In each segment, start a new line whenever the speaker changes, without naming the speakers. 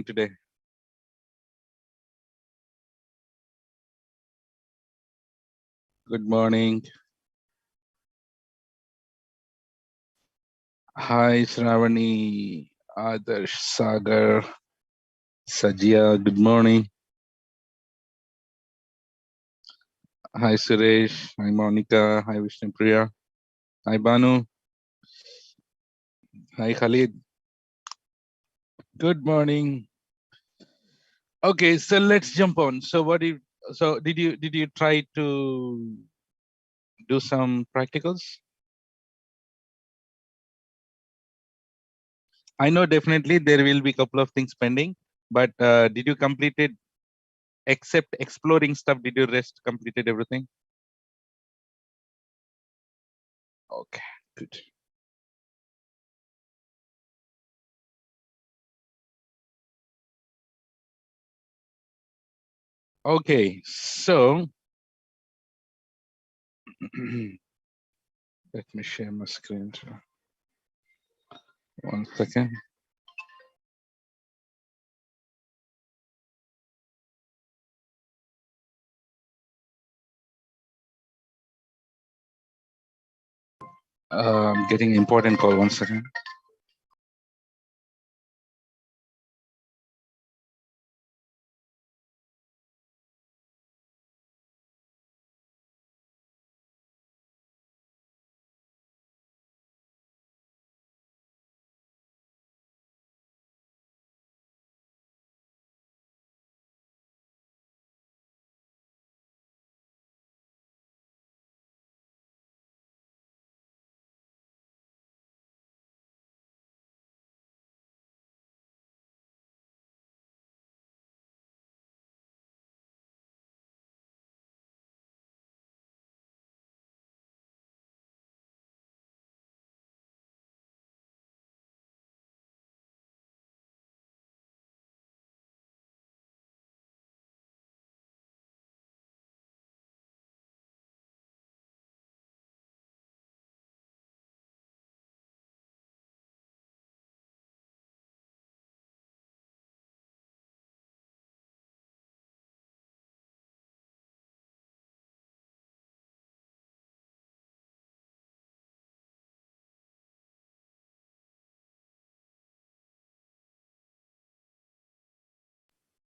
today? Good morning. Hi, Shravani, Adarsh, Sagar, Sajia. Good morning. Hi, Suresh. Hi, Monica. Hi, Vishnupriya. Hi, Banu. Hi, Khalid. Good morning. Okay, so let's jump on. So, did you try to do some practicals? I know definitely there will be a couple of things pending, but did you complete it? Except exploring stuff, did you rest completed everything? Okay, good. Okay, so let me share my screen. 1 second. I'm getting important call. 1 second.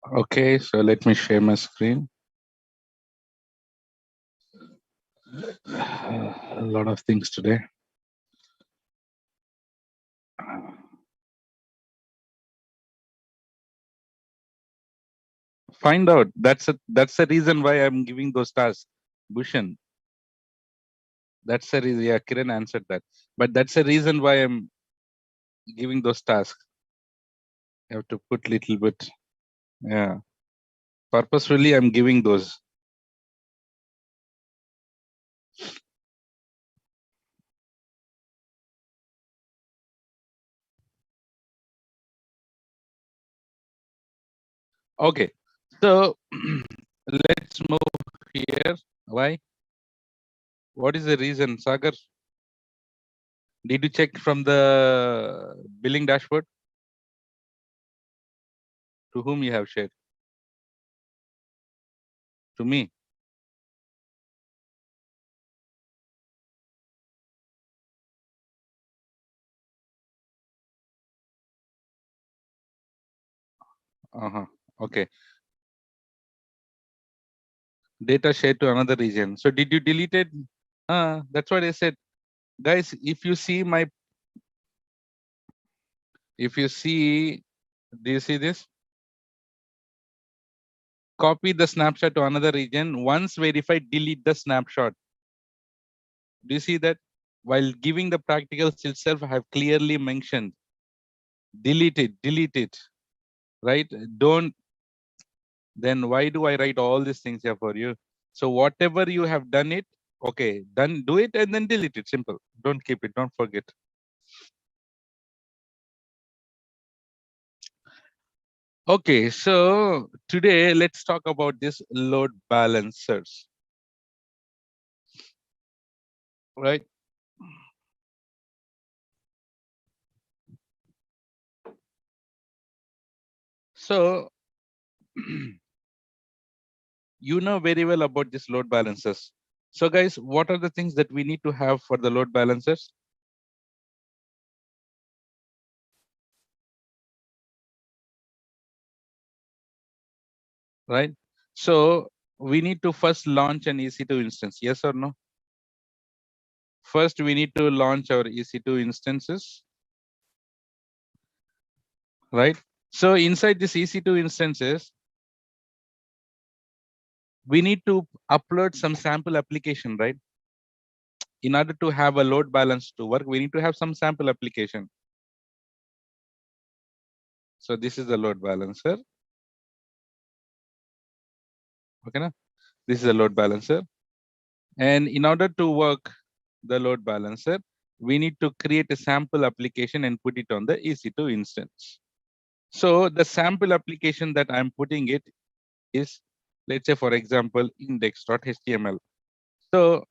Okay, so let me share my screen. A lot of things today. Find out. That's the reason why I'm giving those tasks. Bhushan. That's the reason. Yeah, Kiran answered that. But that's the reason why I'm giving those tasks. You have to put little bit. Yeah. Purposefully, I'm giving those. Okay. So let's move here. Why? What is the reason, Sagar? Did you check from the billing dashboard? To whom you have shared? To me. Uh-huh. Okay. Data shared to another region. So did you delete it? That's what I said. Guys, if you see, do you see this? Copy the snapshot to another region. Once verified, delete the snapshot. Do you see that? While giving the practicals itself, I have clearly mentioned, delete it, right? Don't, then why do I write all these things here for you? So whatever you have done it, okay, done, do it and then delete it, simple. Don't keep it, don't forget. Okay, so today let's talk about this load balancers, right? So you know very well about this load balancers. So guys, what are the things that we need to have for the load balancers? Right? So we need to first launch an EC2 instance. Yes or no? First, we need to launch our EC2 instances. Right? So inside this EC2 instances, we need to upload some sample application, right? In order to have a load balance to work, we need to have some sample application. So this is the load balancer. Okay, na? This is a load balancer. And in order to work the load balancer, we need to create a sample application and put it on the EC2 instance. So the sample application that I'm putting it is, let's say, for example, index.html. So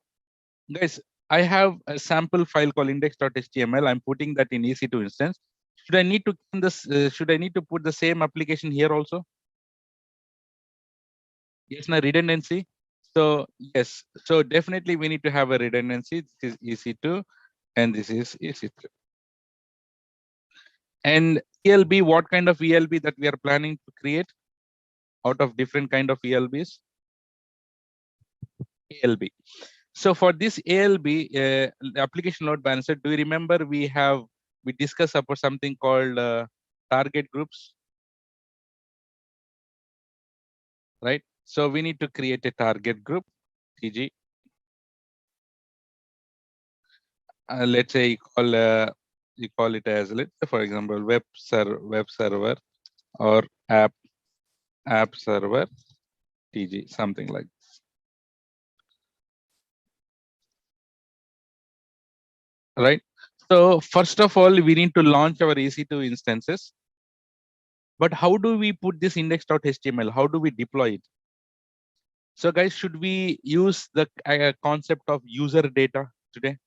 guys, I have a sample file called index.html. I'm putting that in EC2 instance. Should I need to should I need to put the same application here also? Yes, na redundancy. So yes, so definitely we need to have a redundancy. This is EC2 and this is EC2. And ELB, what kind of ELB that we are planning to create out of different kind of ELBs? ALB. So for this ALB, the application load balancer, do you remember we discussed about something called target groups, right? So we need to create a target group, TG. Let's say you call it as, let's say, for example, web server or app server TG, something like this. Right? So first of all, we need to launch our EC2 instances. But how do we put this index.html? How do we deploy it? So guys, should we use the concept of user data today?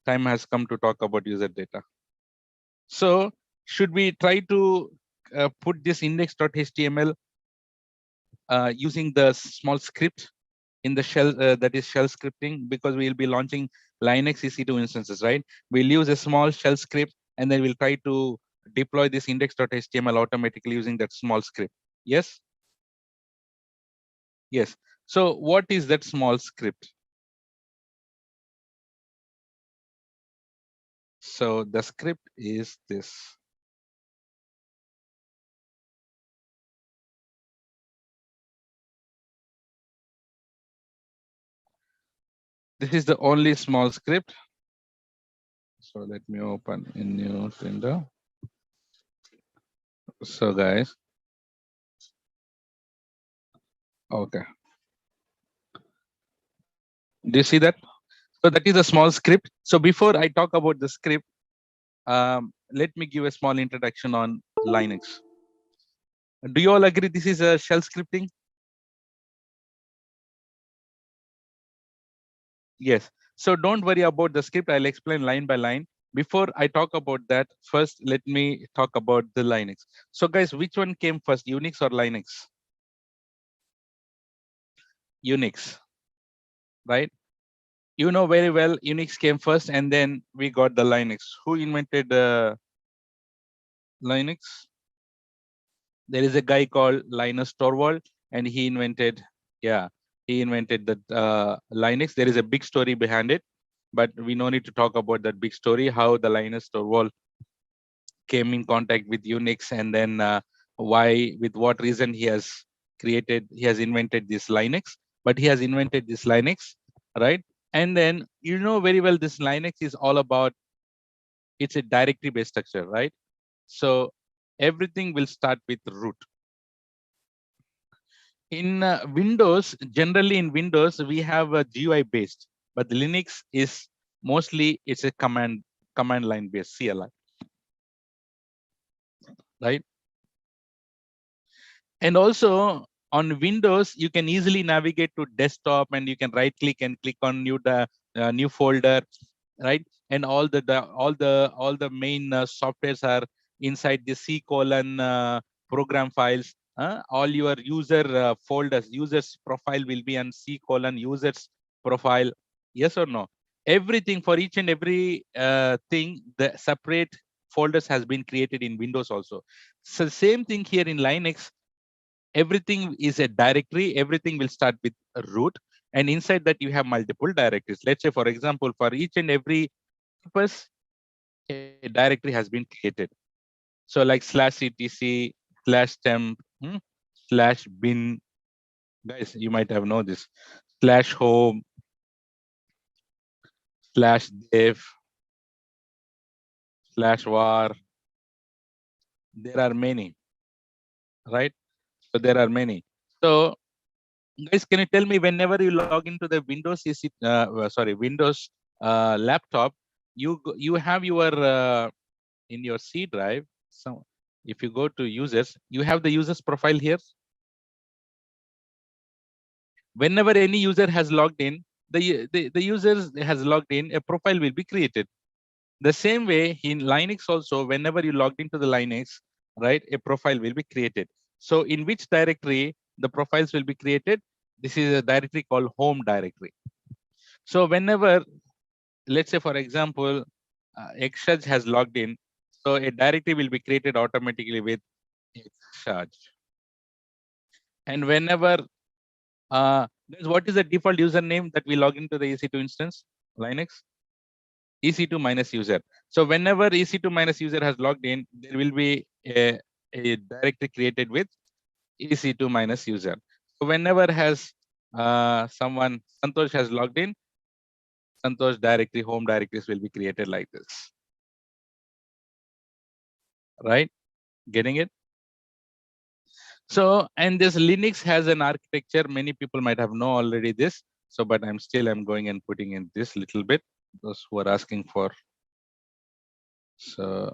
Time has come to talk about user data. So should we try to put this index.html using the small script in the shell, that is shell scripting, because we'll be launching Linux EC2 instances, right? We'll use a small shell script and then we'll try to deploy this index.html automatically using that small script. Yes? Yes. So what is that small script? So the script is this. This is the only small script. So let me open a new window. So guys, okay. Do you see that? So that is a small script. So before I talk about the script, let me give a small introduction on Linux. Do you all agree this is a shell scripting? Yes. So don't worry about the script. I'll explain line by line. Before I talk about that, first let me talk about the Linux. So guys, which one came first, Unix or Linux? Unix, right? You know very well Unix came first and then we got the Linux. Who invented Linux? There is a guy called Linus Torvald and he invented, he invented the Linux. There is a big story behind it, but we no need to talk about that big story, how the Linus Torvald came in contact with Unix and then why, with what reason he has invented this Linux, but he has invented this Linux, right? And then you know very well this Linux is all about, it's a directory based structure, right? So everything will start with root. In Windows, generally in Windows, we have a GUI based, but the Linux is mostly, it's a command line based, CLI, right? And also on Windows, you can easily navigate to desktop and you can right click and click on new folder, right? And all the main softwares are inside the C colon program files. All your user folders, users profile will be on C colon users profile. Yes or no? Everything for each and every thing, the separate folders has been created in Windows also. So same thing here in Linux. Everything is a directory. Everything will start with a root, and inside that you have multiple directories. Let's say, for example, for each and every purpose, a directory has been created. So like /etc, /temp, /bin. Guys, you might have known this. /home, /dev, /var. There are many, right? So there are many. So guys, can you tell me, whenever you log into the Windows Windows laptop, you have your in your C drive. So if you go to users, you have the users profile here. Whenever any user has logged in, the users has logged in, a profile will be created. The same way in Linux also, whenever you logged into the Linux, right, a profile will be created. So in which directory the profiles will be created? This is a directory called home directory. So whenever, let's say, for example, Xshaj has logged in, so a directory will be created automatically with Xshaj. And whenever, what is the default username that we log into the EC2 instance? Linux? EC2 minus user. So whenever EC2 minus user has logged in, there will be a directory created with EC2 minus user. So whenever has someone, Santosh has logged in, Santosh directory, home directories will be created like this. Right? Getting it? So, and this Linux has an architecture, many people might have know already this. So, but I'm going and putting in this little bit, those who are asking for. So,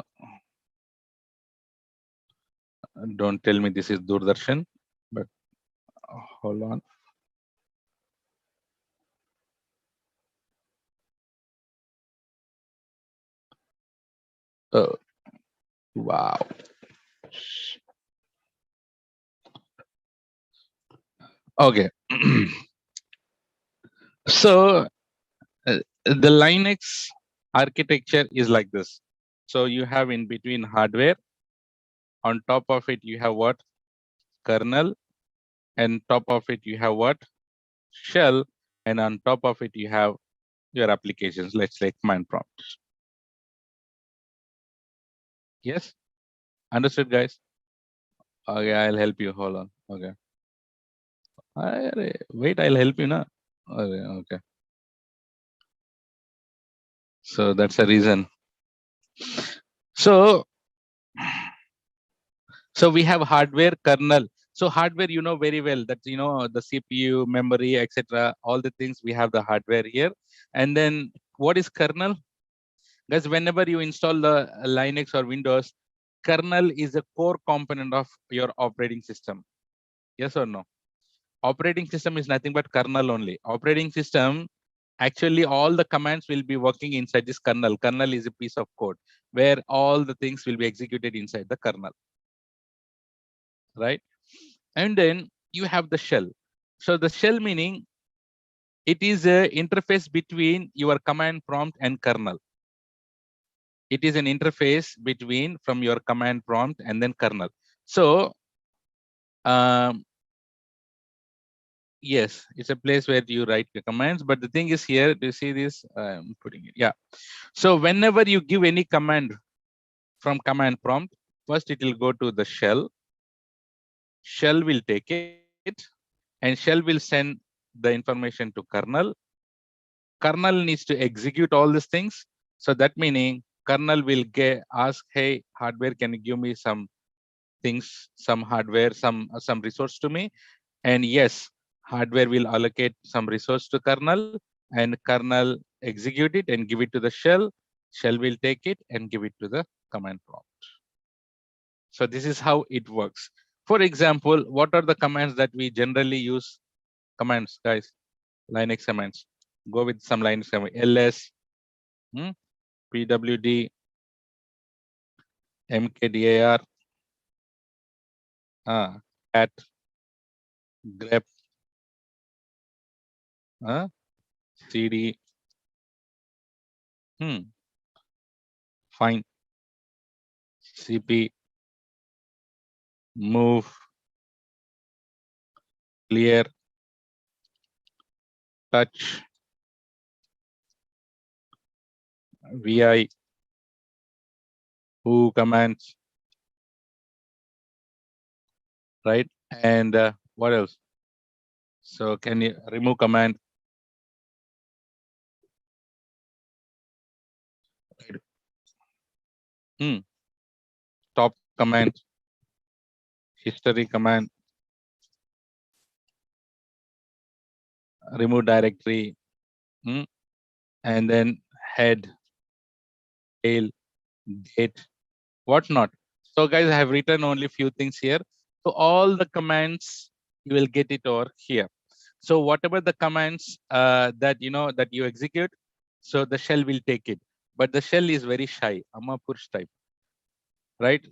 don't tell me this is Doordarshan, but hold on. Oh, wow. Okay. So the Linux architecture is like this. So you have in between hardware. On top of it, you have what? Kernel. And top of it, you have what? Shell. And on top of it, you have your applications. Let's say command prompts. Yes? Understood, guys? Okay, I'll help you. Hold on. Okay. Wait, I'll help you now. Okay. So that's the reason. So we have hardware, kernel. So hardware, you know very well that, you know, the CPU, memory, etc. All the things, we have the hardware here. And then what is kernel? Guys, whenever you install the Linux or Windows, kernel is a core component of your operating system. Yes or no? Operating system is nothing but kernel only. Operating system, actually all the commands will be working inside this kernel. Kernel is a piece of code where all the things will be executed inside the kernel, right? And then you have the shell. So the shell meaning it is a interface between your command prompt and kernel. It is an interface between from your command prompt and then kernel. So yes, it's a place where you write your commands. But the thing is here, do you see this? I'm putting it. Yeah. So whenever you give any command from command prompt, first it will go to the shell. Shell will take it, and shell will send the information to kernel. Kernel needs to execute all these things. So that meaning kernel will ask, hey, hardware, can you give me some things, some hardware, some resource to me? And yes, hardware will allocate some resource to kernel, and kernel execute it and give it to the shell. Shell will take it and give it to the command prompt. So this is how it works. For example, what are the commands that we generally use? Commands, guys, Linux commands. Go with some Linux commands. ls, pwd, mkdir, cat, grep, cd, find, cp, move, clear, touch, vi, who commands, right? And what else? So can you remove command? Right. Stop command, history command, remove directory, and then head, tail, date, whatnot. So guys, I have written only few things here. So all the commands, you will get it over here. So whatever the commands that that you execute, so the shell will take it. But the shell is very shy, Amapurush type, right?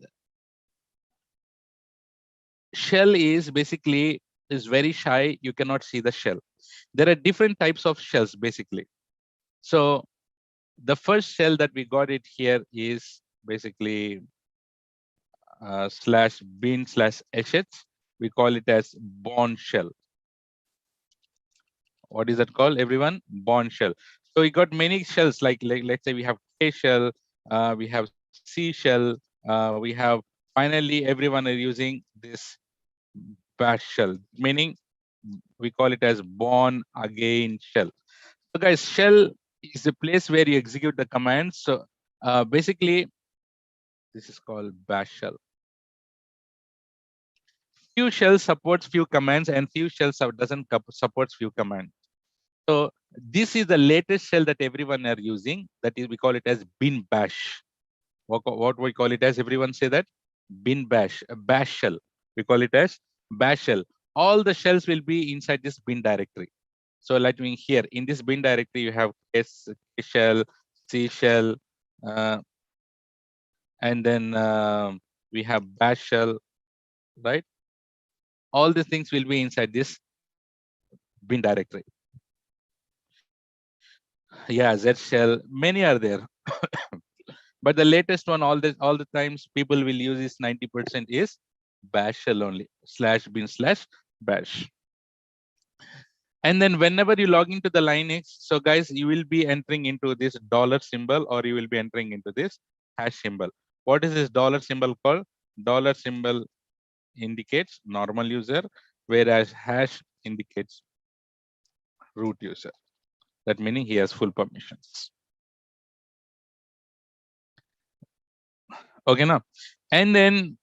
Shell is basically is very shy. You cannot see the shell. There are different types of shells basically. So the first shell that we got it here is basically /bin/sh. We call it as Bourne shell. What is that called, everyone? Bourne shell. So we got many shells, like let's say we have K shell, we have C shell, we have finally everyone are using this bash shell, meaning we call it as born again shell. So guys, shell is the place where you execute the commands. So basically, this is called bash shell. Few shells supports few commands and few shells doesn't supports few commands. So this is the latest shell that everyone are using. That is, we call it as bin bash. What we call it as, everyone say that? Bin bash, a bash shell. We call it as bash shell. All the shells will be inside this bin directory. So let me here in this bin directory, you have K shell, C shell, and then we have bash shell, right? All these things will be inside this bin directory. Yeah, Z shell, many are there. But the latest one, all the times people will use is 90% is bash shell only, /bin/bash. And then whenever you log into the Linux, so guys, you will be entering into this dollar symbol, or you will be entering into this hash symbol. What is this dollar symbol called? Dollar symbol indicates normal user, whereas hash indicates root user. That meaning he has full permissions. Okay, now, and then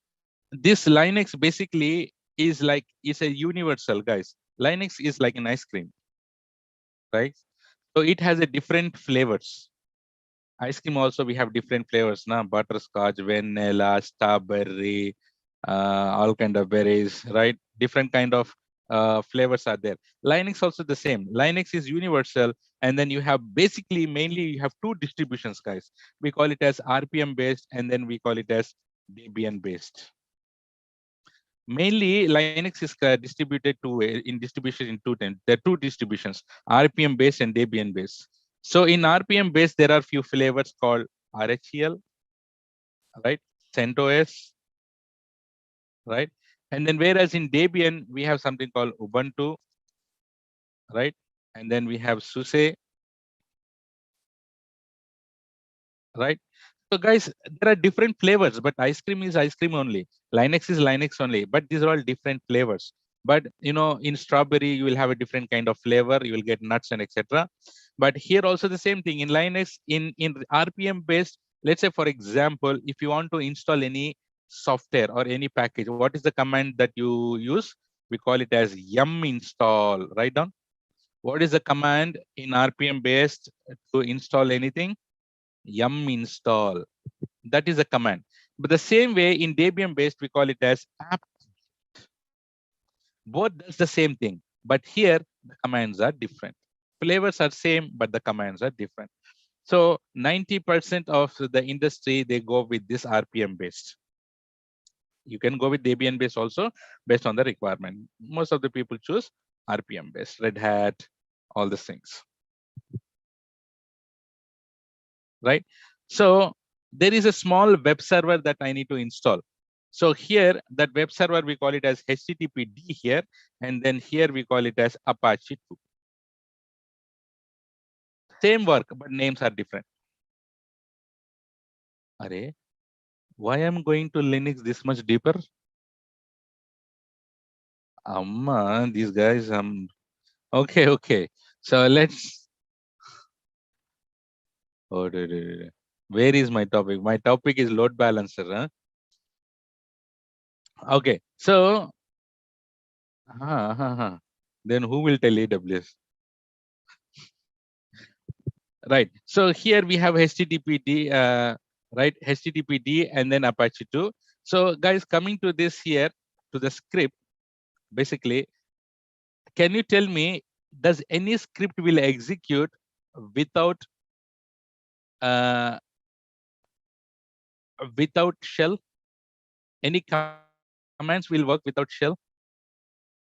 this Linux basically is a universal, guys. Linux is like an ice cream, right? So it has a different flavors. Ice cream also we have different flavors, na? Butterscotch, vanilla, strawberry, all kind of berries, right? Different kind of flavors are there. Linux also the same. Linux is universal, and then you have basically mainly you have two distributions, guys. We call it as RPM based, and then we call it as Debian based. Mainly Linux is distributed in distribution in there are two distributions, RPM based and Debian based. So in RPM based, there are few flavors called RHEL, right? CentOS, right? And then whereas in Debian, we have something called Ubuntu, right? And then we have SUSE, right? So guys, there are different flavors, but ice cream is ice cream only. Linux is Linux only, but these are all different flavors. But in strawberry, you will have a different kind of flavor. You will get nuts and etc. But here also the same thing in Linux, in RPM based. Let's say, for example, if you want to install any software or any package, what is the command that you use? We call it as yum install. Write down. What is the command in RPM based to install anything? Yum install. That is a command. But the same way in Debian based, we call it as apt. Both does the same thing, but here the commands are different. Flavors are same, but the commands are different. So 90% of the industry, they go with this RPM based. You can go with Debian based also based on the requirement. Most of the people choose RPM based, Red Hat, all these things, right? So there is a small web server that I need to install. So here, that web server, we call it as HTTPD here, and then here we call it as Apache 2. Same work, but names are different. Array, why I'm going to Linux this much deeper? These guys, okay. So let's, oh, where is my topic? My topic is load balancer. Huh? Okay, so, then who will tell AWS? Right. So here we have HTTPD, right? HTTPD and then Apache 2. So guys, coming to this here, to the script, basically, can you tell me, does any script will execute without uh, without shell? Any commands will work without shell?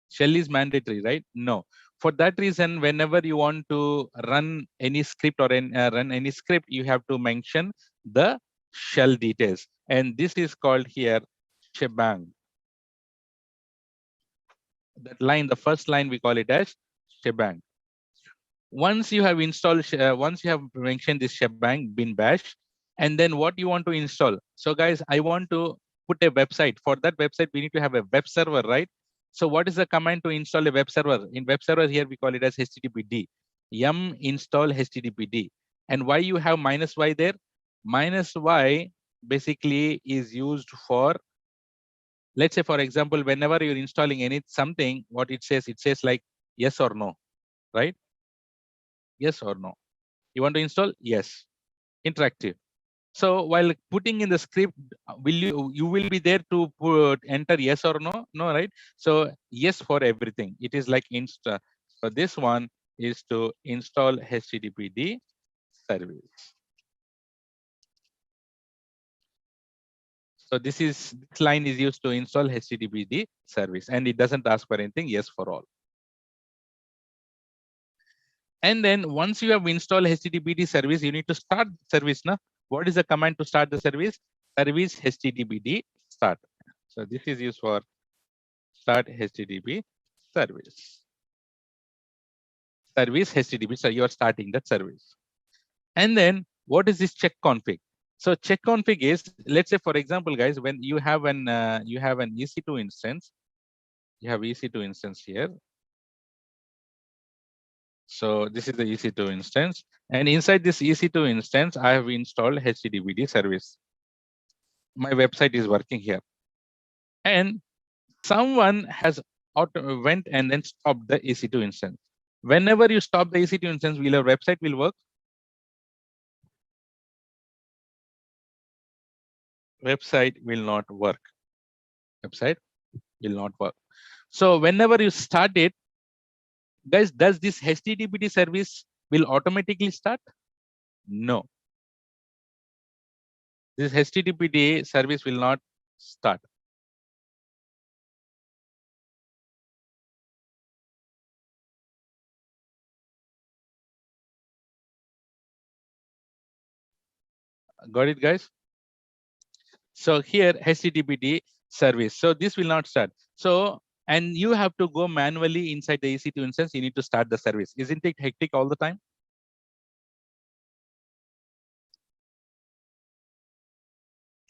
Shell is mandatory, right? No. For that reason, whenever you want to run any script or run any script, you have to mention the shell details. And this is called here shebang. That line, the first line, we call it as shebang. Once you have installed, once you have mentioned this shebang bin bash, and then what you want to install. So guys, I want to put a website. For that website, we need to have a web server, right? So what is the command to install a web server? In web server here, we call it as HTTPD. Yum install HTTPD. And why you have -y there? -y basically is used for, let's say, for example, whenever you're installing something, what it says like yes or no, right? Yes or no. You want to install? Yes. Interactive. So while putting in the script, will you will be there to enter yes or no? No, right? So yes for everything. It is like insta. So this one is to install HTTPD service. So this line is used to install HTTPD service, and it doesn't ask for anything. Yes for all. And then once you have installed HTTPD service, you need to start the service. Now, what is the command to start the service? Service HTTPD start. So this is used for start HTTP service. Service HTTP. So you are starting that service. And then what is this check config? So check config is, let's say, for example, guys, when you have an EC2 instance, you have EC2 instance here. So this is the EC2 instance, and inside this EC2 instance, I have installed HTTPD service. My website is working here, and someone has went and then stopped the EC2 instance. Whenever you stop the EC2 instance, will your website will work? Website will not work. Website will not work. So whenever you start it, guys, does this HTTPD service will automatically start? No. This HTTPD service will not start. Got it, guys? So here HTTPD service. So this will not start. So, and you have to go manually inside the EC2 instance. You need to start the service. Isn't it hectic all the time?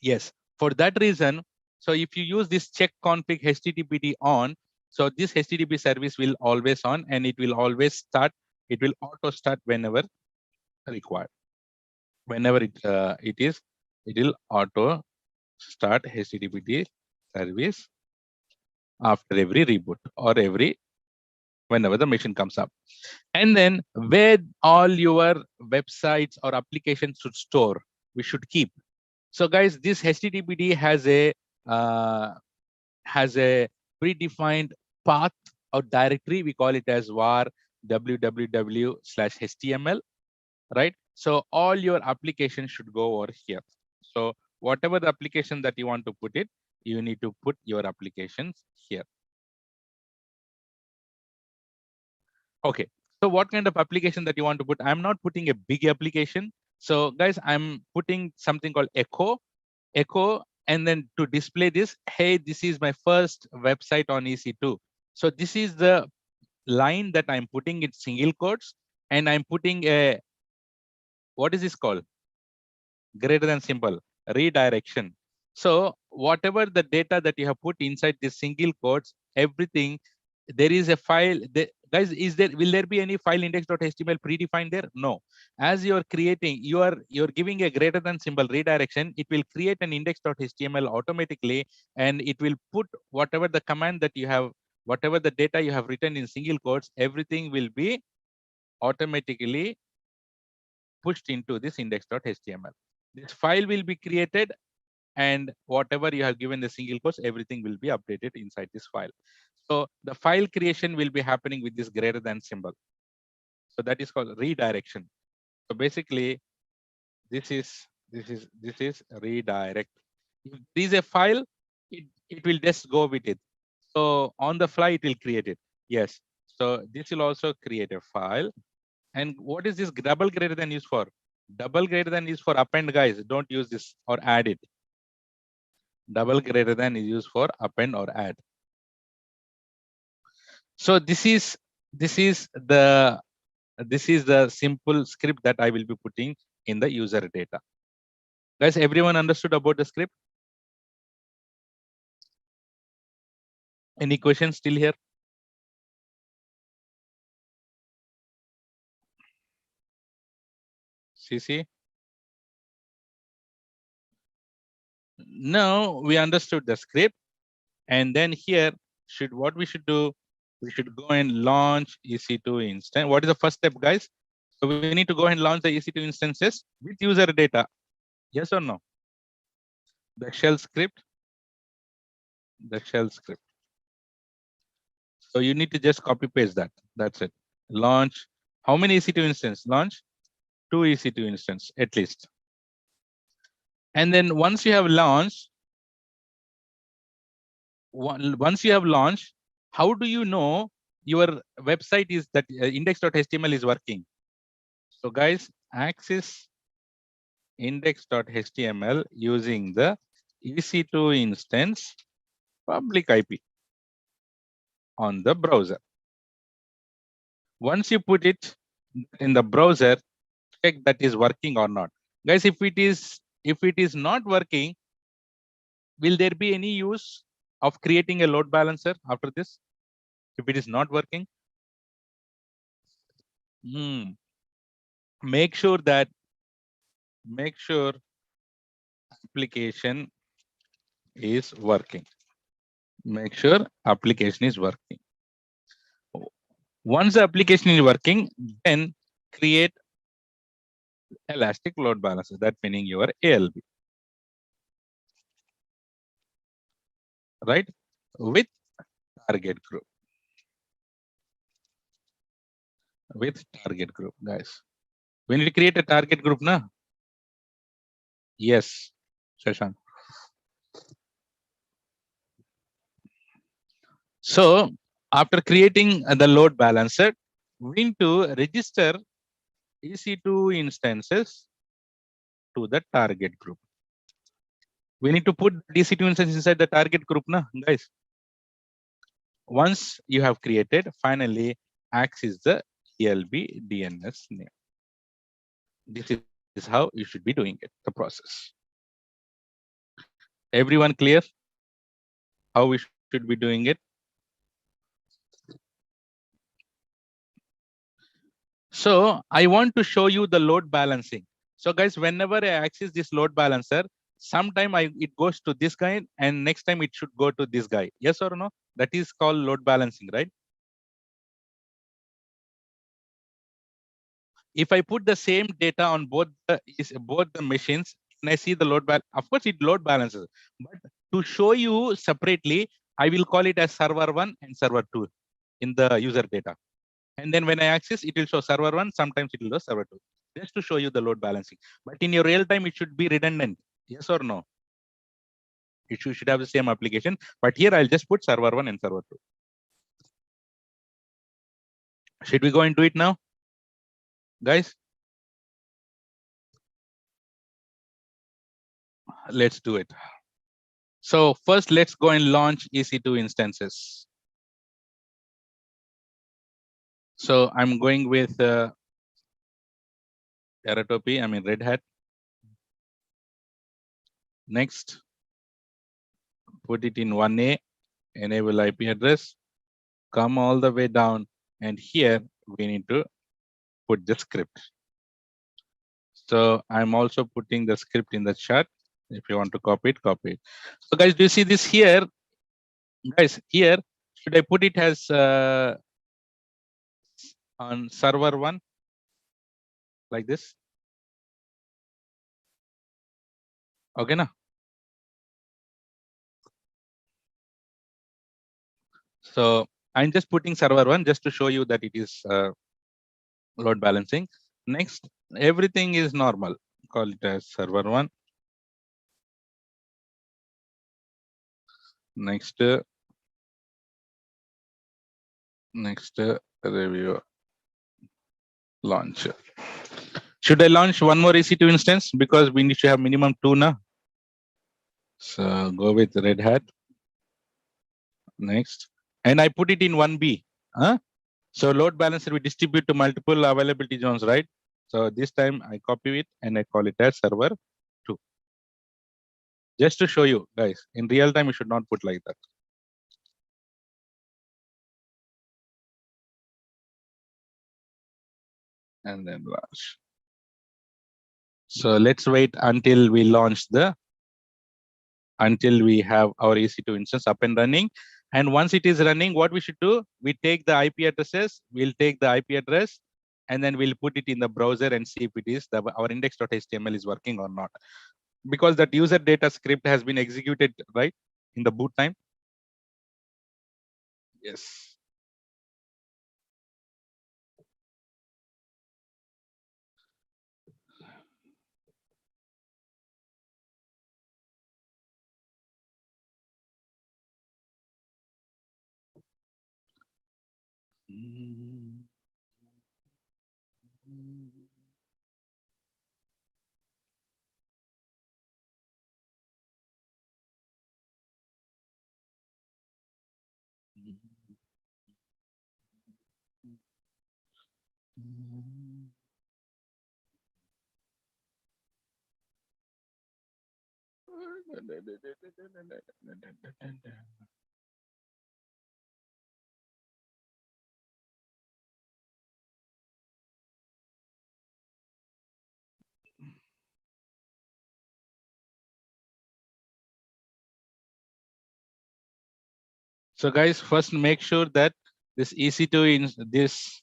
Yes. For that reason, so if you use this check config HTTPD on, so this HTTP service will always on, and it will always start. It will auto start whenever required. Whenever it will auto start HTTPD service after every reboot or whenever the machine comes up. And then where all your websites or applications should store, we should keep. So guys, this HTTPD has a predefined path or directory. We call it as var www/html. right? So all your applications should go over here. So whatever the application that you want to put it, you need to put your applications here. Okay. So what kind of application that you want to put? I'm not putting a big application. So guys, I'm putting something called echo, and then to display this, hey, this is my first website on EC2. So this is the line that I'm putting in single quotes, and I'm putting a, what is this called? Greater than symbol, redirection. So whatever the data that you have put inside this single quotes, everything, there is a file. Guys, will there be any file index.html predefined there? No. As you are creating, you're giving a greater than symbol redirection, it will create an index.html automatically, and it will put whatever the command that you have, whatever the data you have written in single quotes, everything will be automatically pushed into this index.html. This file will be created, and whatever you have given the single quotes, everything will be updated inside this file. So the file creation will be happening with this greater than symbol. So that is called redirection. So basically, this is redirect. If there is a file, it will just go with it. So on the fly, it will create it. Yes. So this will also create a file. And what is this double greater than used for? Double greater than is for append, guys. Don't use this or add it. Double greater than is used for append or add. So this is the simple script that I will be putting in the user data. Guys, everyone understood about the script? Any questions still here? CC? No, we understood the script. And then here, what we should do, we should go and launch EC2 instance. What is the first step, guys? So we need to go and launch the EC2 instances with user data. Yes or no? The shell script. The shell script. So you need to just copy paste that. That's it. Launch. How many EC2 instance? Launch 2 EC2 instance at least. And then once you have launched, how do you know your website is that index.html is working? So guys, access index.html using the EC2 instance public IP on the browser. Once you put it in the browser, check that is working or not. Guys, if it is not working, will there be any use of creating a load balancer after this? If it is not working, make sure application is working. Make sure application is working. Once the application is working, then create elastic load balancer. That meaning your ALB, right? With target group. With target group, guys. We need to create a target group, na? Yes, Shashank. So after creating the load balancer, we need to register EC2 instances to the target group. We need to put EC2 instances inside the target group, na, guys. Once you have created, finally access the ELB DNS name. This is how you should be doing it, the process. Everyone clear how we should be doing it? So I want to show you the load balancing. So guys, whenever I access this load balancer, sometime it goes to this guy and next time it should go to this guy. Yes or no? That is called load balancing, right? If I put the same data on both the machines, and I see the load balance, of course it load balances. But to show you separately, I will call it as server 1 and server 2 in the user data. And then when I access, it will show server 1, sometimes it will show server 2. just to show you the load balancing. But in your real time, it should be redundant. Yes or no? It should have the same application. But here I'll just put server 1 and server 2. Should we go into it now, guys? Let's do it. So first, let's go and launch EC2 instances. So I'm going with Teratopy, Red Hat. Next, put it in 1A, enable IP address, come all the way down, and here we need to put the script. So I'm also putting the script in the chat. If you want to copy it, copy it. So guys, do you see this here? Guys, here, should I put it as on server 1 like this? Okay, now. So I'm just putting server 1 just to show you that it is load balancing. Next, everything is normal. Call it as server 1. Next, review launch. Should I launch one more EC2 instance because we need to have minimum 2 now? So go with Red Hat. Next, and I put it in 1B. So load balancer we distribute to multiple availability zones, right? So this time I copy it and I call it as server 2. Just to show you guys, in real time, you should not put like that. And then launch. So let's wait until we launch until we have our EC2 instance up and running. And once it is running, what we should do, we take the IP addresses, we'll take the IP address, and then we'll put it in the browser and see if it is our index.html is working or not. Because that user data script has been executed, right, in the boot time. Yes. So guys, first make sure that this EC2 in this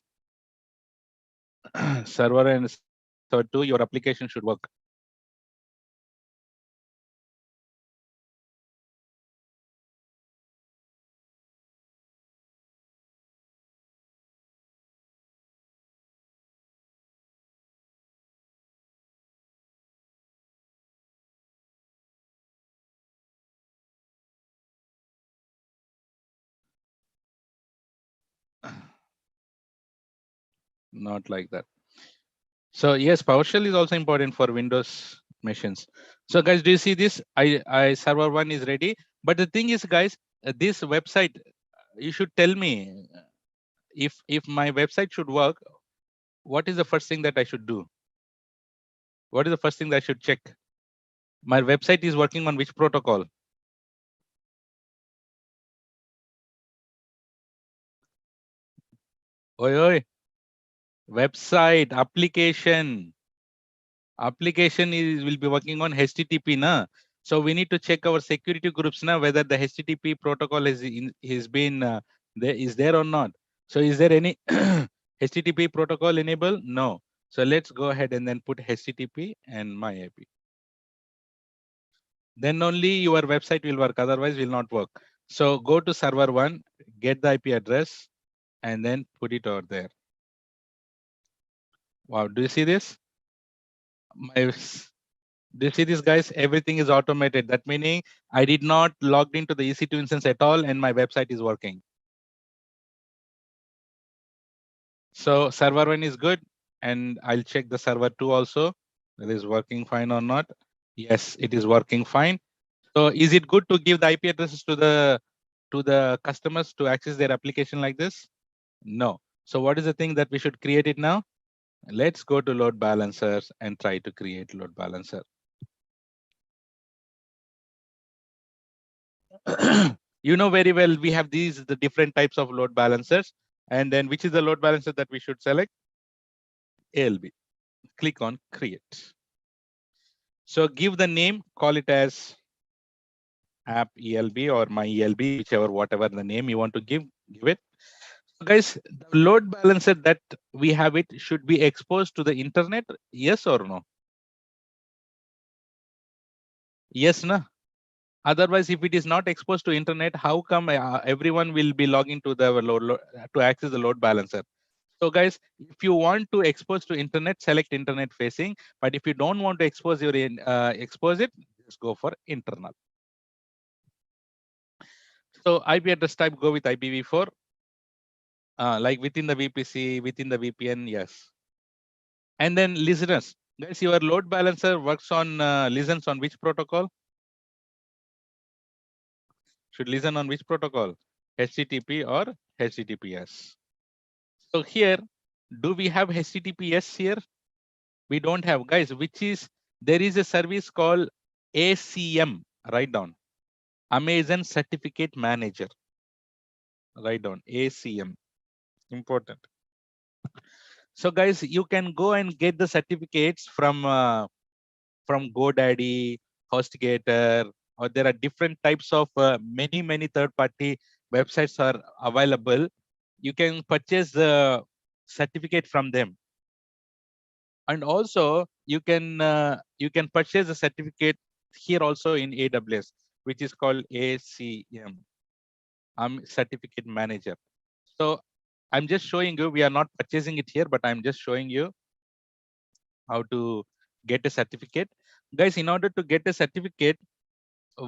server and server 2, your application should work. Not like that. So yes, PowerShell is also important for Windows machines. So guys, do you see this? I server 1 is ready. But the thing is, guys, this website, you should tell me if my website should work, what is the first thing that I should do? What is the first thing that I should check? My website is working on which protocol? Oi, oi. Website, application will be working on HTTP, na? So we need to check our security groups now whether the HTTP protocol is been there or not. So is there any HTTP protocol enabled? No. So let's go ahead and then put HTTP and my IP. Then only your website will work, otherwise will not work. So go to server 1, get the IP address, and then put it over there. Wow, do you see this? Do you see this, guys? Everything is automated. That meaning I did not logged into the EC2 instance at all, and my website is working. So server 1 is good, and I'll check the server 2 also. It is working fine or not. Yes, it is working fine. So is it good to give the IP addresses to the customers to access their application like this? No. So what is the thing that we should create it now? Let's go to load balancers and try to create load balancer. You know very well we have the different types of load balancers, and then which is the load balancer that we should select? ALB. Click on create. So give the name, call it as app ELB or my ELB, whichever, whatever the name you want to give it. So guys, the load balancer that we have it should be exposed to the internet. Yes or no? Yes, no. Otherwise, if it is not exposed to internet, how come everyone will be logging to the to access the load balancer? So guys, if you want to expose to internet, select internet facing. But if you don't want to expose expose it, just go for internal. So IP address type, go with IPv4. Like within the VPC, within the VPN, yes. And then listeners, guys, your load balancer works on listens on which protocol? Should listen on which protocol? HTTP or HTTPS? So here, do we have HTTPS here? We don't have, guys, which is, there is a service called ACM, write down. Amazon Certificate Manager. Write down ACM, important. So guys, you can go and get the certificates from GoDaddy, HostGator, or there are different types of many third-party websites are available. You can purchase the certificate from them, and also you can purchase the certificate here also in AWS, which is called ACM, Certificate Manager. So I'm just showing you. We are not purchasing it here, but I'm just showing you how to get a certificate, guys. In order to get a certificate,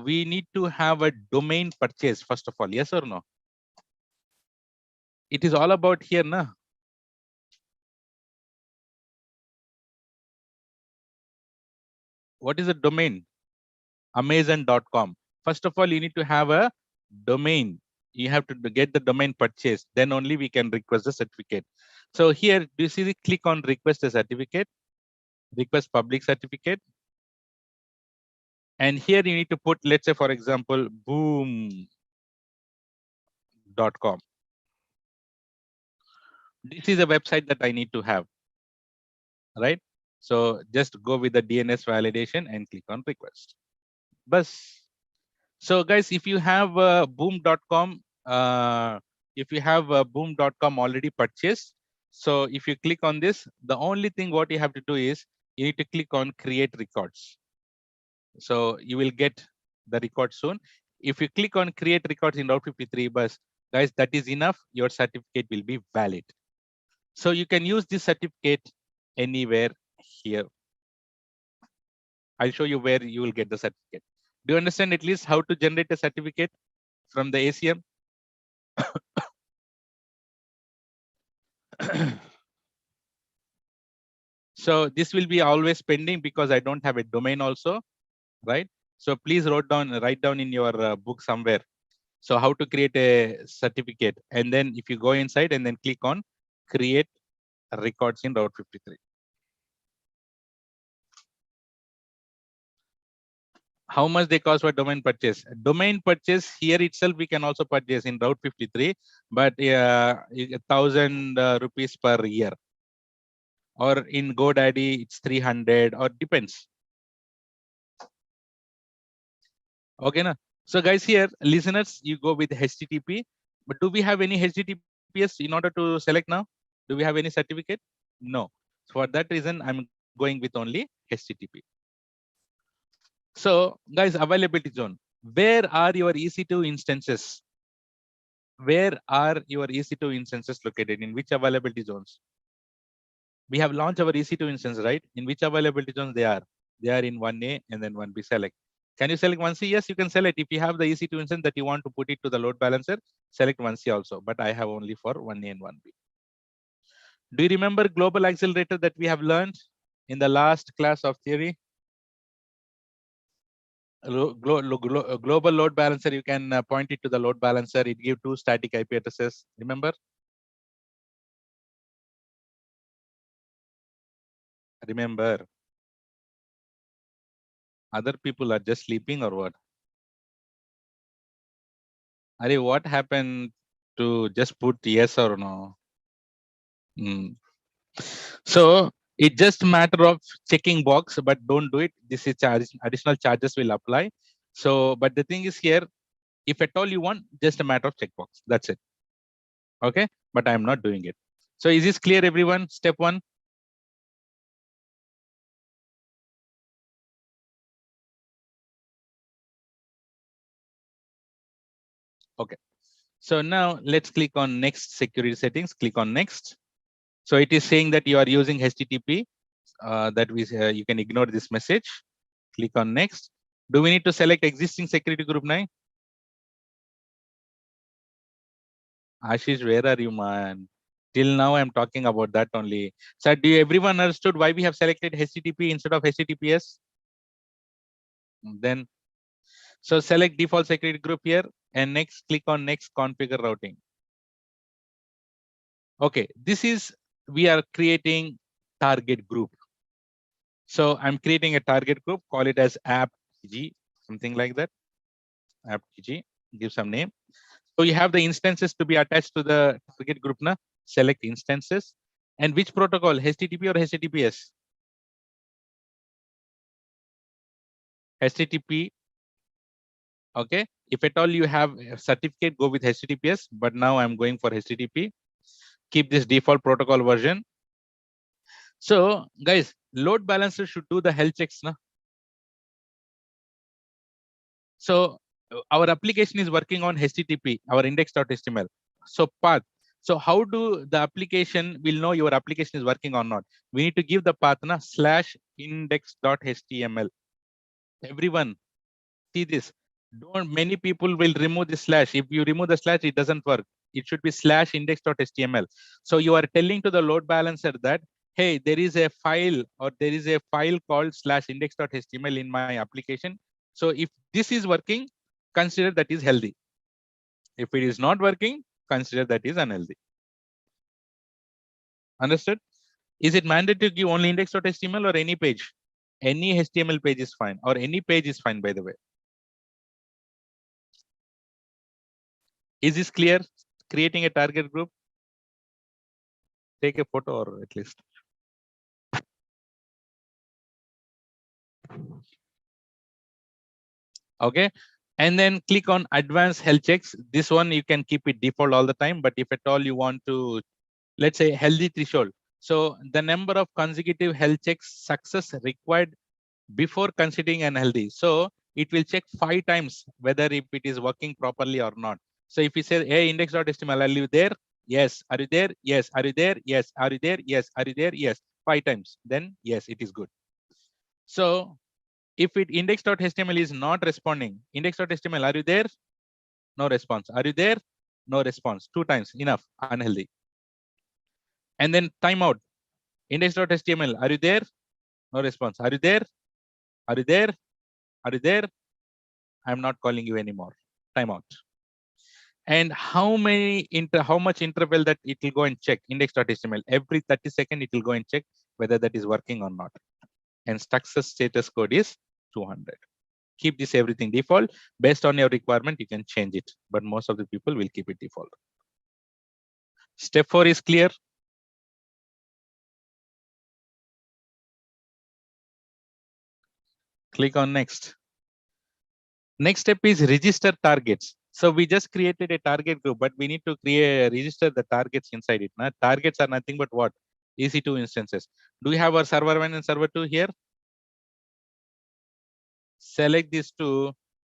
we need to have a domain purchase first of all. Yes or no? It is all about here, na? What is a domain? Amazon.com. First of all, you need to have a domain. You have to get the domain purchase. Then only we can request the certificate. So here, do you see the click on request a certificate, request public certificate. And here you need to put, let's say, for example, boom.com. This is a website that I need to have, right? So just go with the DNS validation and click on request. Bus. So guys, if you have boom.com, if you have boom.com already purchased, so if you click on this, the only thing what you have to do is you need to click on create records. So you will get the record soon. If you click on create records in Route 53 bus, guys, that is enough. Your certificate will be valid. So you can use this certificate anywhere here. I'll show you where you will get the certificate. Do you understand at least how to generate a certificate from the ACM? So this will be always pending because I don't have a domain also, right? So please write down in your book somewhere. So how to create a certificate, and then if you go inside and then click on create records in Route 53. How much they cost for domain purchase? Domain purchase here itself we can also purchase in Route 53, but 1,000 rupees per year. Or in GoDaddy it's 300, or depends. Okay, na? So guys, here listeners, you go with HTTP. But do we have any HTTPS in order to select now? Do we have any certificate? No. For that reason, I'm going with only HTTP. So guys, availability zone. Where are your EC2 instances? Where are your EC2 instances located? In which availability zones? We have launched our EC2 instance, right? In which availability zones they are? They are in 1A and then 1B select. Can you select 1C? Yes, you can select. If you have the EC2 instance that you want to put it to the load balancer, select 1C also. But I have only for 1A and 1B. Do you remember global accelerator that we have learned in the last class of theory? Global load balancer, you can point it to the load balancer. It gives 2 static IP addresses. Remember? Remember. Other people are just sleeping or what? Are what happened to just put yes or no? So it just matter of checking box, but don't do it. This is additional charges will apply. So, but the thing is here, if at all you want, just a matter of checkbox. That's it. Okay, but I'm not doing it. So is this clear, everyone? Step 1. Okay. So now let's click on next security settings. Click on next. So it is saying that you are using HTTP. That we you can ignore this message. Click on next. Do we need to select existing security group now? Ashish, where are you, man? Till now, I'm talking about that only. So, do everyone understood why we have selected HTTP instead of HTTPS? Then, so select default security group here, and next click on next configure routing. Okay, this is we are creating target group. So I'm creating a target group. Call it as app.tg, something like that. App.tg. Give some name. So you have the instances to be attached to the target group. Na? Select instances. And which protocol? HTTP or HTTPS? HTTP. Okay. If at all you have a certificate, go with HTTPS. But now I'm going for HTTP. Keep this default protocol version. So guys, load balancer should do the health checks. Na? So our application is working on HTTP, our index.html. So path. So how do the application will know your application is working or not? We need to give the path na /index.html. Everyone, see this. Don't many people will remove the slash. If you remove the slash, it doesn't work. It should be /index.html. So you are telling to the load balancer that, hey, there is a file or there is a file called /index.html in my application. So if this is working, consider that is healthy. If it is not working, consider that is unhealthy. Understood? Is it mandatory to give only index.html or any page? Any HTML page is fine, or any page is fine, by the way. Is this clear? Creating a target group. Take a photo or at least. Okay. And then click on advanced health checks. This one you can keep it default all the time. But if at all you want to, let's say healthy threshold. So the number of consecutive health checks success required before considering unhealthy. So it will check 5 times whether if it is working properly or not. So if you say, hey, index.html, are you there? Yes. Are you there? Yes. Are you there? Yes. Are you there? Yes. Are you there? Yes. 5 times. Then yes, it is good. So if it index.html is not responding, index.html, are you there? No response. Are you there? No response. 2 times. Enough. Unhealthy. And then timeout. Index.html, are you there? No response. Are you there? Are you there? Are you there? I'm not calling you anymore. Timeout. And how much interval that it will go and check index.html every 30 seconds it will go and check whether that is working or not. And success status code is 200. Keep this everything default. Based on your requirement, you can change it, but most of the people will keep it default. Step 4 is clear. Click on next. Next step is register targets. So we just created a target group, but we need to register the targets inside it. Now, targets are nothing but what? EC2 instances. Do we have our server 1 and server 2 here? Select these two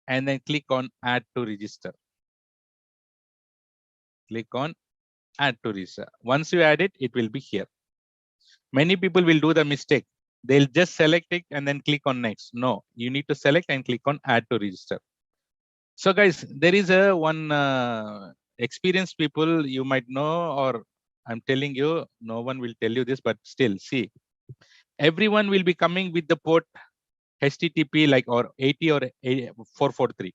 and then click on add to register. Click on add to register. Once you add it, it will be here. Many people will do the mistake. They'll just select it and then click on next. No, you need to select and click on add to register. So guys, there is a one experienced people you might know, or I'm telling you, no one will tell you this, but still see, everyone will be coming with the port HTTP like or 80 or 443.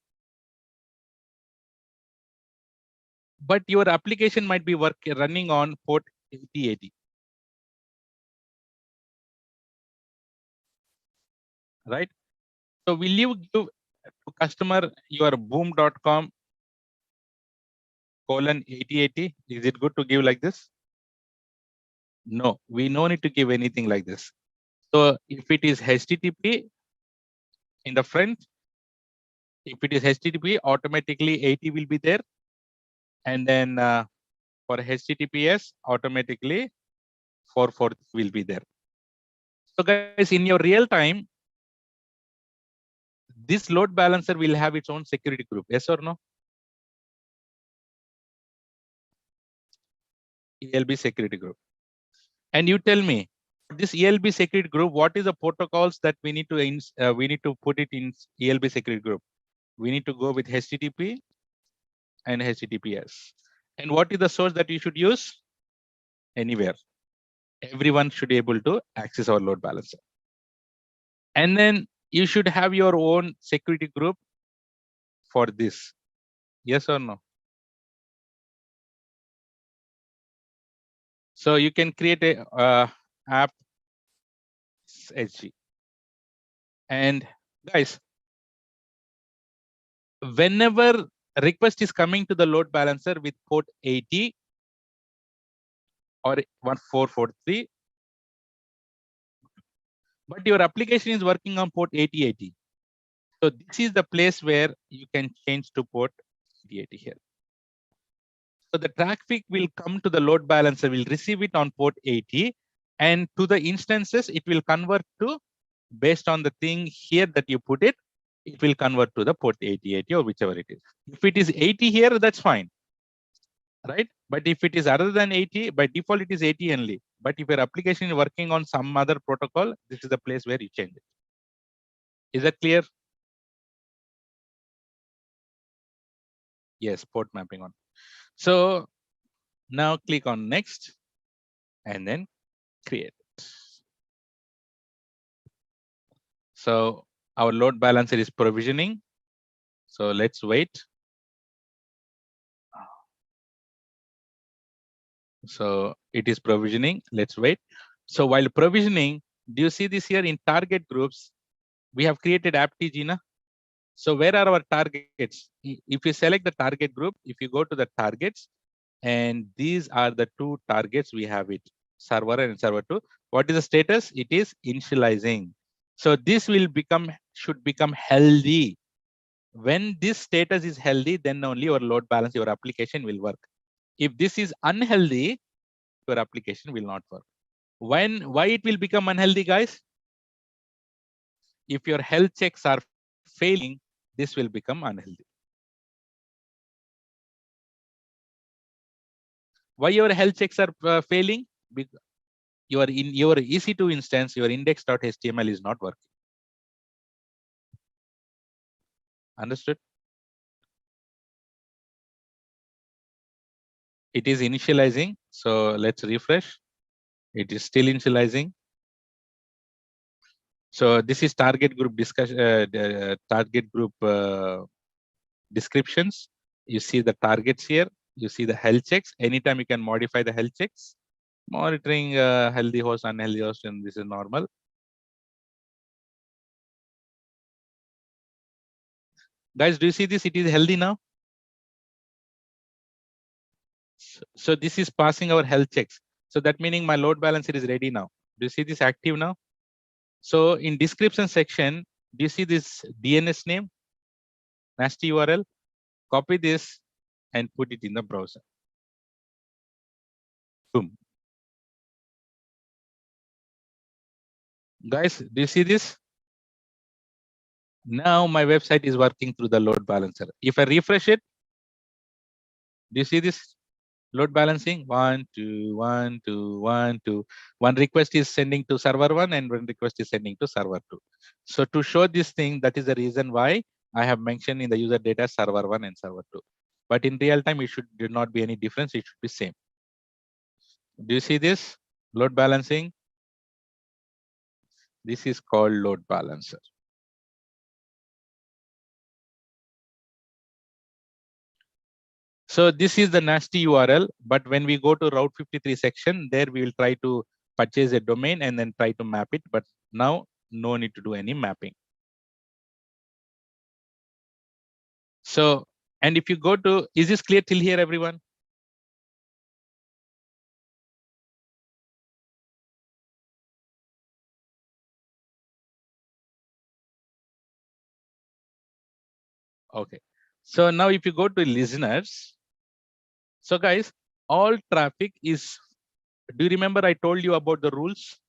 But your application might be running on port 8080, right? So will you give to customer your boom.com colon 8080? Is it good to give like this? No, we no need to give anything like this. So if it is HTTP in the front, if it is HTTP, automatically 80 will be there. And then for HTTPS, automatically 440 will be there. So guys, in your real time, this load balancer will have its own security group. Yes or no? ELB security group. And you tell me, this ELB security group, what is the protocols that we need to put it in ELB security group? We need to go with HTTP and HTTPS. And what is the source that you should use? Anywhere. Everyone should be able to access our load balancer. And then you should have your own security group for this. Yes or no? So you can create a app HG. And guys, whenever request is coming to the load balancer with port 80 or 1443, but your application is working on port 8080. So this is the place where you can change to port 8080 here. So the traffic will come to the load balancer, will receive it on port 80, and to the instances, it will convert to, based on the thing here that you put it, it will convert to the port 8080 or whichever it is. If it is 80 here, that's fine, right? But if it is other than 80, by default, it is 80 only. But if your application is working on some other protocol, this is the place where you change it. Is that clear? Yes, port mapping on. So now click on next and then create. So our load balancer is provisioning. So let's wait. So it is provisioning. Let's wait. So while provisioning, do you see this here in target groups? We have created apt-Gina. So where are our targets? If you select the target group, if you go to the targets, and these are the two targets we have it, server and server 2. What is the status? It is initializing. So this will should become healthy. When this status is healthy, then only your load balance, your application will work. If this is unhealthy, your application will not work. Why it will become unhealthy, guys? If your health checks are failing, this will become unhealthy. Why your health checks are failing? Because in your EC2 instance, your index.html is not working. Understood? It is initializing. So let's refresh. It is still initializing. So this is target group discussion, target group descriptions. You see the targets here. You see the health checks. Anytime you can modify the health checks. Monitoring healthy host, unhealthy host, and this is normal. Guys, do you see this? It is healthy now. So this is passing our health checks. So that meaning my load balancer is ready now. Do you see this active now? So in description section, do you see this DNS name, nasty URL? Copy this and put it in the browser. Boom. Guys, do you see this? Now my website is working through the load balancer. If I refresh it, do you see this? Load balancing, 1, 2, 1, 2, 1, 2. One request is sending to server 1 and one request is sending to server 2. So to show this thing, that is the reason why I have mentioned in the user data server 1 and server 2. But in real time, it should not be any difference. It should be same. Do you see this? Load balancing. This is called load balancer. So this is the nasty URL, but when we go to Route 53 section, there we will try to purchase a domain and then try to map it. But now no need to do any mapping. So, and if you go to, is this clear till here, everyone? Okay. So now if you go to listeners, so guys, all traffic is, do you remember I told you about the rules?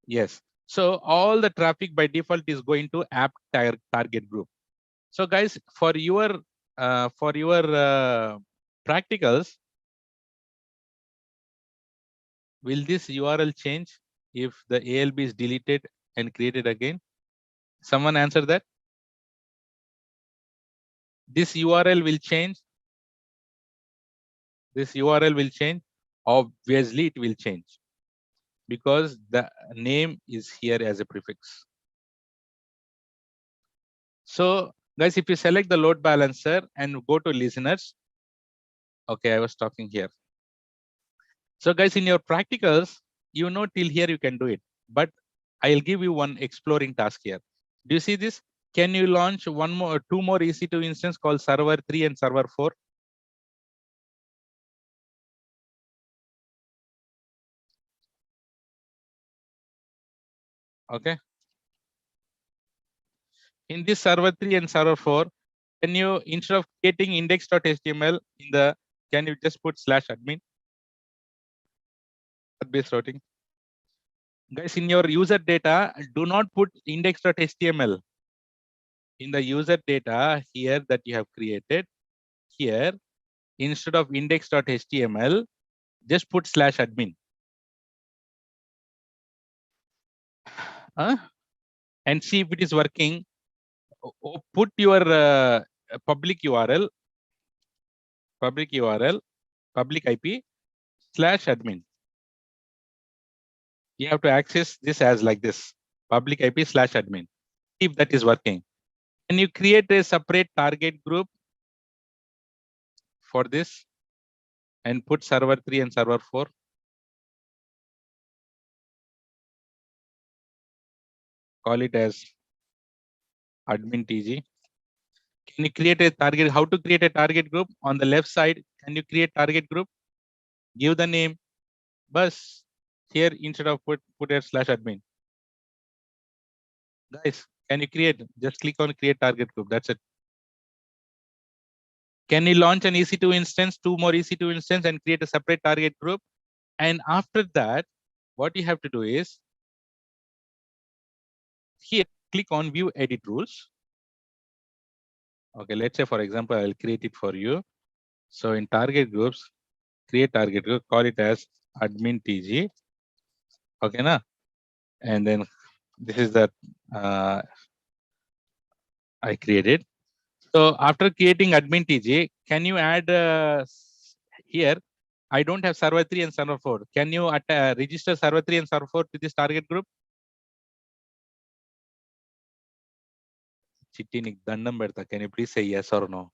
Yes. So all the traffic by default is going to app target group. So guys, for your practicals, will this URL change if the ALB is deleted and created again? Someone answer that. This URL will change. This URL will change. Obviously, it will change because the name is here as a prefix. So, guys, if you select the load balancer and go to listeners, okay, I was talking here. So, guys, in your practicals, you know till here you can do it, but I'll give you one exploring task here. Do you see this? Can you launch two more EC2 instance called server 3 and server 4? Okay. In this server 3 and server 4, can you, instead of creating index.html in the, can you just put /admin base routing? Guys, in your user data, do not put index.html. In the user data here that you have created, here, instead of index.html, just put /admin. And see if it is working. Put your public URL, public IP /admin. You have to access this as like this, public IP /admin. If that is working. Can you create a separate target group for this and put server 3 and server 4? Call it as admin TG. Can you create a target? How to create a target group? On the left side, can you create target group? Give the name. Bus here instead of put a /admin. Guys, can you create? Just click on create target group. That's it. Can you launch an EC2 instance, two more EC2 instance, and create a separate target group? And after that, what you have to do is here, click on view edit rules. Okay, let's say, for example, I'll create it for you. So in target groups, create target group, call it as admin TG. Okay, na? And then this is the I created. So after creating admin TG, can you add here? I don't have server 3 and server 4. Can you register server 3 and server 4 to this target group? Chitti nik dandam bedta. Can you please say yes or no?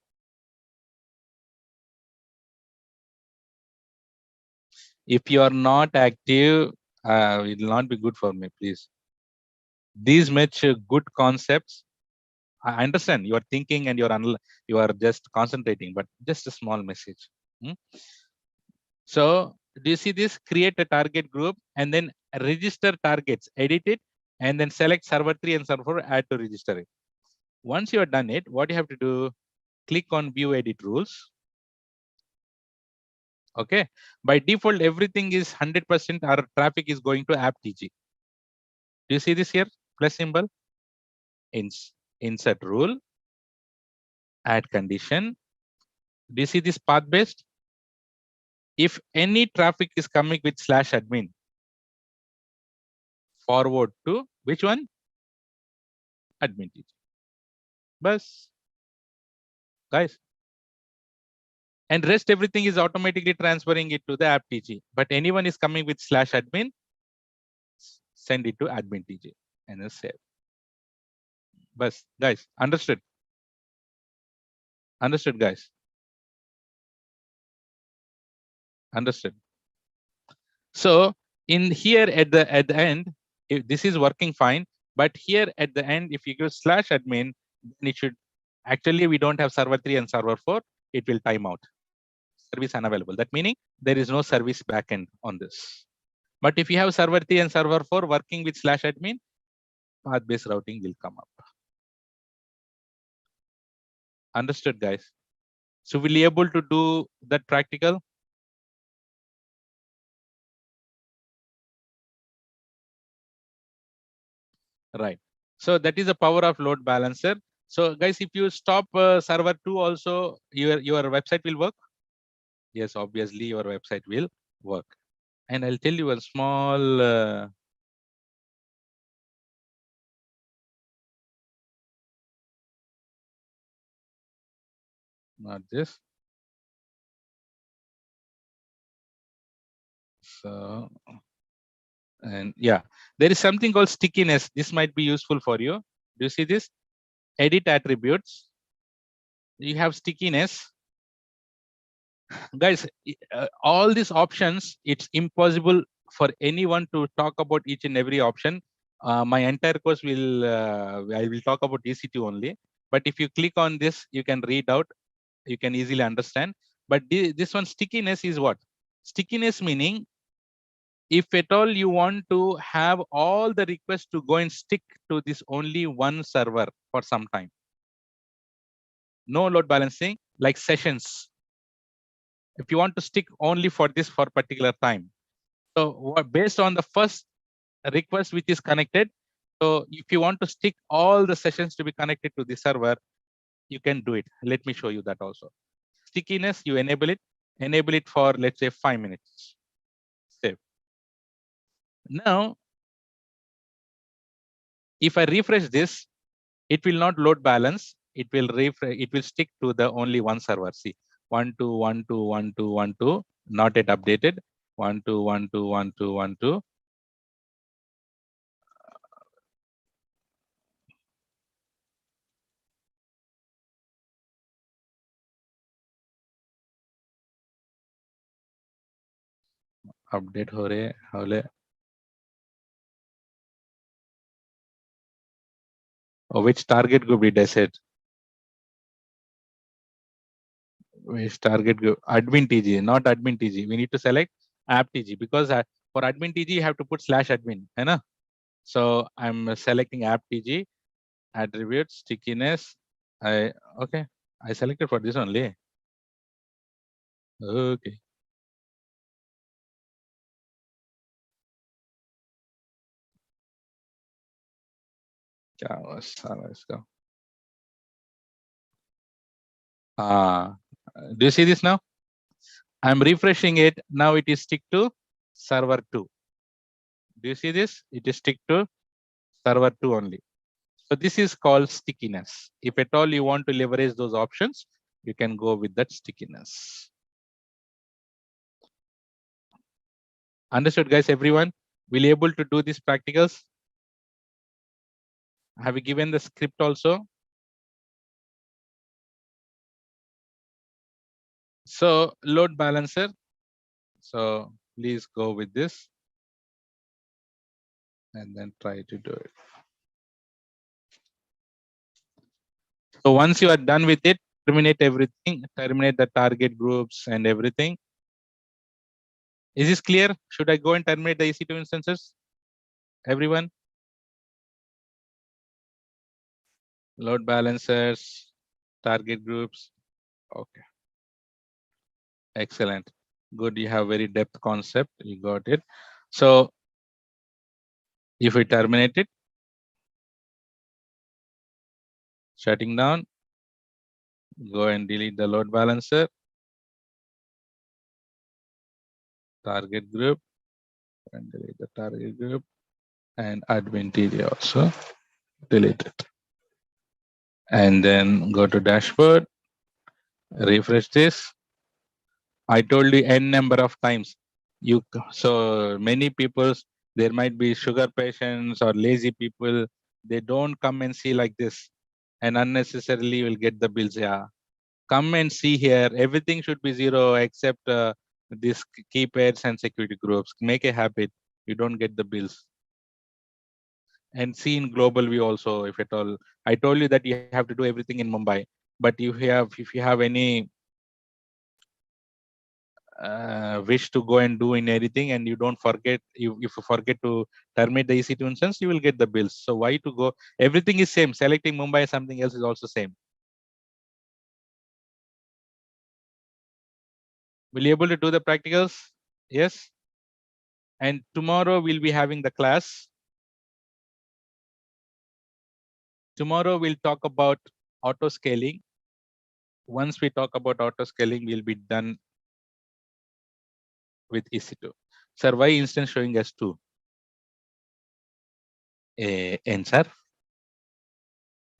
If you are not active, it will not be good for me, please. These much good concepts. I understand you are thinking and you are just concentrating, but just a small message. So do you see this? Create a target group and then register targets, edit it, and then select server 3 and server 4, add to register it. Once you have done it, what you have to do, click on view edit rules. Okay. By default, everything is 100%. Our traffic is going to app TG. Do you see this here? Plus symbol. Insert rule, add condition, Do you see this path based? If any traffic is coming with /admin, forward to which one? Admin TG. Bus. Guys. And rest everything is automatically transferring it to the app TG. But anyone is coming with /admin, send it to admin TG and then save. Bus. Guys, understood? Understood, guys? Understood. So in here at the end, if this is working fine, but here at the end, if you go /admin, then it should actually we don't have server 3 and server 4, it will time out. Service unavailable. That meaning there is no service backend on this. But if you have server 3 and server 4 working with /admin, path-based routing will come up. Understood, guys? So we'll be able to do that practical. Right. So that is the power of load balancer. So guys, if you stop server 2 also, your website will work. Yes, obviously your website will work. And I'll tell you a small not this. So, and yeah, there is something called stickiness. This might be useful for you. Do you see this? Edit attributes. You have stickiness. Guys, all these options, it's impossible for anyone to talk about each and every option. My entire course will, I will talk about EC2 only. But if you click on this, you can read out, you can easily understand. But this one stickiness is what? Stickiness meaning, if at all you want to have all the requests to go and stick to this only one server for some time. No load balancing, like sessions. If you want to stick only for this for particular time. So based on the first request which is connected, so if you want to stick all the sessions to be connected to the server, you can do it. Let me show you that also. Stickiness, you enable it for, let's say, 5 minutes. Save. Now, if I refresh this, it will not load balance. It will refresh. It will stick to the only one server. See, 1 2 1 2 1 2 1 2, not yet updated. 1 2 1 2 1 2 1 2. Update हो रहे हौले. Which target group did I set? Which target group? Admin TG, not admin TG. We need to select app TG because for admin TG you have to put /admin. है ना? So I'm selecting app TG, attributes, stickiness. Okay. I selected for this only. Okay. क्या हुआ साला इसका? Do you see this now? I'm refreshing it. Now it is stick to server 2. Do you see this? It is stick to server 2 only. So this is called stickiness. If at all you want to leverage those options, you can go with that stickiness. Understood, guys, everyone? Will you able to do these practicals? Have you given the script also? So load balancer. So please go with this and then try to do it. So once you are done with it, terminate everything, terminate the target groups and everything. Is this clear? Should I go and terminate the EC2 instances? Everyone? Load balancers, target groups. Okay. Excellent. Good. You have very depth concept. You got it. So if we terminate it, shutting down, go and delete the load balancer. target group, and delete the target group, and admin area also delete it. And then go to dashboard, refresh this. I told you n number of times. So many people, there might be sugar patients or lazy people. They don't come and see like this, and unnecessarily will get the bills. Yeah, come and see here. Everything should be zero except these keypads and security groups. Make a habit. You don't get the bills. And see in global view also, if at all. I told you that you have to do everything in Mumbai, but if you have any wish to go and do in anything, and you don't forget, if you forget to terminate the EC2 instance, you will get the bills. So why to go? Everything is same. Selecting Mumbai, something else is also same. Will you able to do the practicals? Yes. And tomorrow we'll be having the class. Tomorrow we'll talk about auto scaling. Once we talk about auto scaling, we'll be done with EC2. Sir, why instance showing as 2? Answer.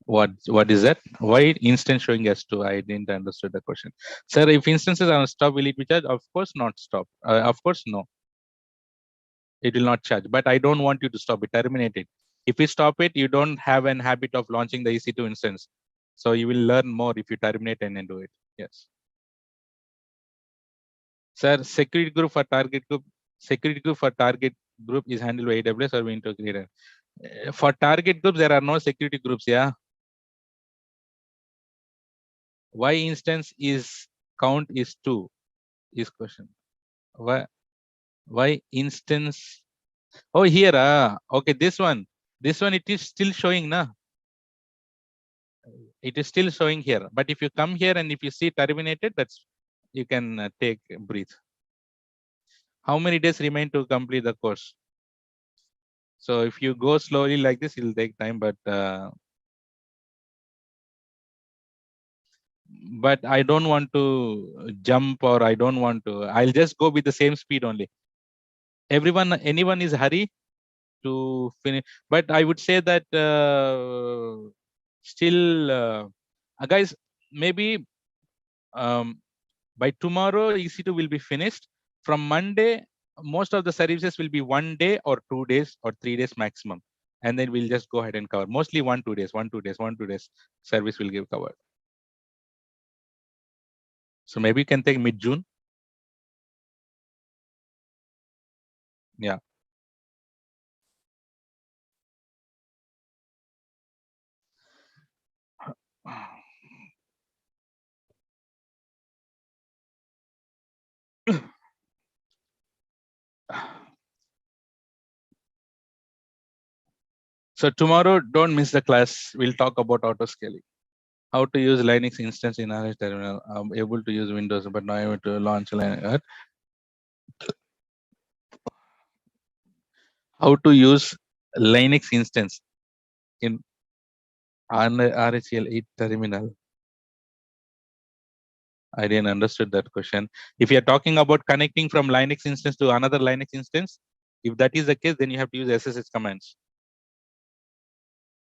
What is that? Why instance showing as 2? I didn't understand the question. Sir, if instances are stop, will it be charged? Of course not stop. Of course no. It will not charge. But I don't want you to stop it. Terminate it. If you stop it, you don't have an habit of launching the EC2 instance. So you will learn more if you terminate and then do it. Yes. Sir, security group for target group. Security group for target group is handled by AWS or we integrated. For target groups, there are no security groups. Yeah. Why instance is count is 2 is question. Why instance? Oh, here. Okay, this one it is still showing na. It is still showing here, but if you come here and if you see terminated, that's you can take a breathe. How many days remain to complete the course? So if you go slowly like this, it will take time, but I don't want to jump, or I don't want to. I'll just go with the same speed only. Anyone is hurry to finish, but I would say that still, guys, maybe by tomorrow EC2 will be finished. From Monday, most of the services will be 1 day or 2 days or 3 days maximum, and then we'll just go ahead and cover. Mostly 1-2 days, 1-2 days service will give covered. So maybe you can take mid-June. Yeah. So tomorrow, don't miss the class. We'll talk about auto scaling. How to use Linux instance in RH terminal. I'm able to use Windows, but now I have to launch Linux. How to use Linux instance in RHEL 8 terminal. I didn't understood that question. If you're talking about connecting from Linux instance to another Linux instance, if that is the case, then you have to use SSH commands.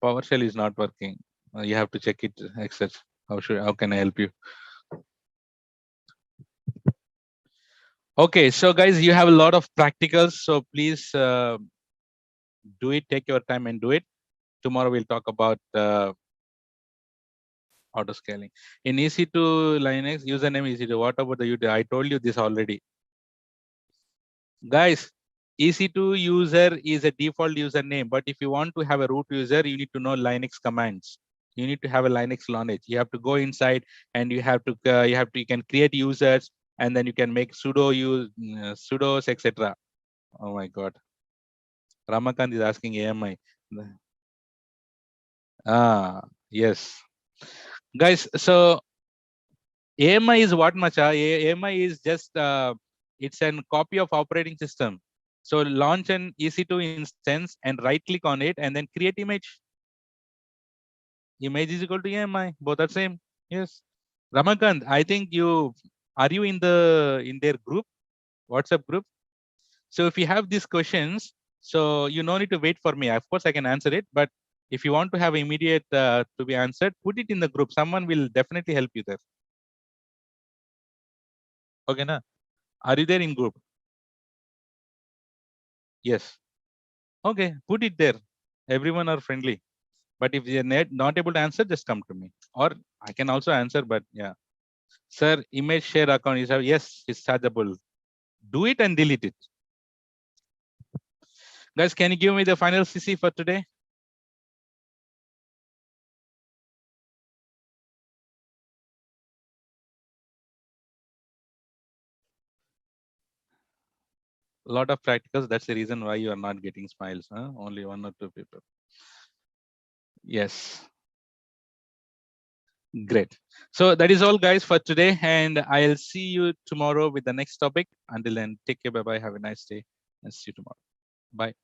PowerShell is not working. You have to check it. Access. How can I help you? Okay, so guys, you have a lot of practicals, so please do it. Take your time and do it. Tomorrow we'll talk about auto scaling. In EC2 Linux, username EC2. What about the user? I told you this already. Guys, EC2 user is a default username, but if you want to have a root user, you need to know Linux commands. You need to have a Linux knowledge. You have to go inside and you can create users, and then you can make sudos, etc. Oh my God. Ramakant is asking AMI. Yes. Guys, so AMI is what, Macha? AMI is just it's a copy of operating system. So launch an EC2 instance and right click on it and then create image. Image is equal to AMI. Both are same. Yes. Ramakant, I think are you in their group? WhatsApp group. So if you have these questions, so you no need to wait for me. Of course, I can answer it, but if you want to have immediate to be answered, put it in the group. Someone will definitely help you there. Okay, na? Are you there in group? Yes. Okay, put it there. Everyone are friendly. But if you're not able to answer, just come to me. Or I can also answer, but yeah. Sir, image share account is yes, it's chargeable. Do it and delete it. Guys, can you give me the final CC for today? A lot of practicals. That's the reason why you are not getting smiles. Huh? Only 1 or 2 people. Yes. Great. So that is all, guys, for today. And I'll see you tomorrow with the next topic. Until then, take care. Bye-bye. Have a nice day. And see you tomorrow. Bye.